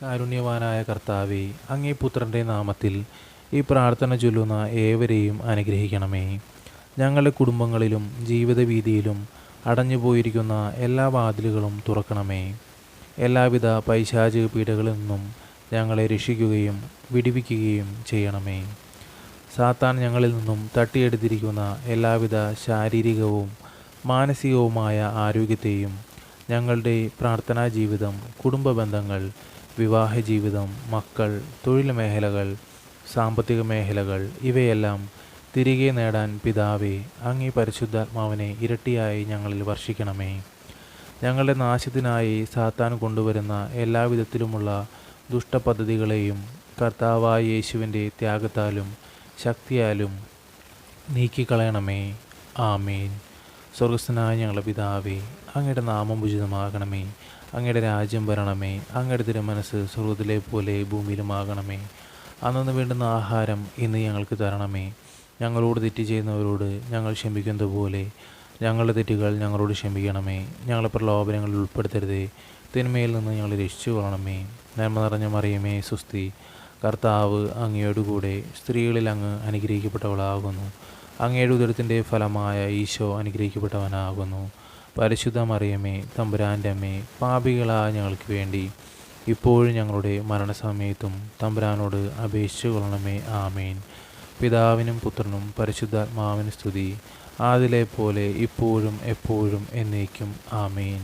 കാരുണ്യവാനായ കർത്താവേ, അങ്ങേ പുത്രൻ്റെ നാമത്തിൽ ഈ പ്രാർത്ഥന ചൊല്ലുന്ന ഏവരെയും അനുഗ്രഹിക്കണമേ. ഞങ്ങളുടെ കുടുംബങ്ങളിലും ജീവിത വീതിയിലും അടഞ്ഞുപോയിരിക്കുന്ന എല്ലാ വാതിലുകളും തുറക്കണമേ. എല്ലാവിധ പൈശാചിക പീഡകളിൽ നിന്നും ഞങ്ങളെ രക്ഷിക്കുകയും വിടുവിക്കുകയും ചെയ്യണമേ. സാത്താൻ ഞങ്ങളിൽ നിന്നും തട്ടിയെടുത്തിരിക്കുന്ന എല്ലാവിധ ശാരീരികവും മാനസികവുമായ ആരോഗ്യത്തെയും ഞങ്ങളുടെ പ്രാർത്ഥനാ ജീവിതം, കുടുംബ ബന്ധങ്ങൾ, വിവാഹ ജീവിതം, മക്കൾ, തൊഴിൽ മേഖലകൾ, സാമ്പത്തിക മേഖലകൾ ഇവയെല്ലാം തിരികെ നേടാൻ പിതാവേ, അങ്ങേ പരിശുദ്ധാത്മാവിനെ ഇരട്ടിയായി ഞങ്ങളിൽ വർഷിക്കണമേ. ഞങ്ങളുടെ നാശത്തിനായി സാത്താൻ കൊണ്ടുവരുന്ന എല്ലാവിധത്തിലുമുള്ള ദുഷ്ടപദ്ധതികളെയും കർത്താവായ യേശുവിൻ്റെ ത്യാഗത്താലും ശക്തിയാലും നീക്കിക്കളയണമേ. ആമേൻ. സ്വർഗസ്ഥനായ ഞങ്ങളുടെ പിതാവേ, അങ്ങയുടെ നാമം ഉചിതമാകണമേ. അങ്ങയുടെ രാജ്യം വരണമേ. അങ്ങയുടെ തിരുമനസ്സ് സ്വർഗ്ഗത്തിലെ പോലെ ഭൂമിയിലുമാകണമേ. അന്നു വേണ്ടുന്ന ആഹാരം ഇന്ന് ഞങ്ങൾക്ക് തരണമേ. ഞങ്ങളോട് തെറ്റ് ചെയ്യുന്നവരോട് ഞങ്ങൾ ക്ഷമിക്കുന്നത് പോലെ ഞങ്ങളുടെ തെറ്റുകൾ ഞങ്ങളോട് ക്ഷമിക്കണമേ. ഞങ്ങളെ പ്രലോഭനങ്ങളിൽ ഉൾപ്പെടുത്തരുതേ, തിന്മയിൽ നിന്ന് ഞങ്ങൾ രക്ഷിച്ചു കൊള്ളണമേ. നന്മ നിറഞ്ഞ മറിയമേ, സുസ്തി, കർത്താവ് അങ്ങയോടുകൂടെ സ്ത്രീകളിൽ അങ്ങ് അനുഗ്രഹിക്കപ്പെട്ടവളാകുന്നു. അങ്ങയുടെ ഉദരത്തിൻ്റെ ഫലമായ ഈശോ അനുഗ്രഹിക്കപ്പെട്ടവനാകുന്നു. പരിശുദ്ധ മറിയമേ, തമ്പുരാൻ്റെ അമ്മേ, പാപികളായ ഞങ്ങൾക്ക് വേണ്ടി ഇപ്പോഴും ഞങ്ങളുടെ മരണസമയത്തും തമ്പുരാനോട് അപേക്ഷിച്ചു കൊള്ളണമേ. ആമേൻ. പിതാവിനും പുത്രനും പരിശുദ്ധാത്മാവിനും സ്തുതി, ആദിലെ പോലെ ഇപ്പോഴും എപ്പോഴും എന്നേക്കും. ആമേൻ.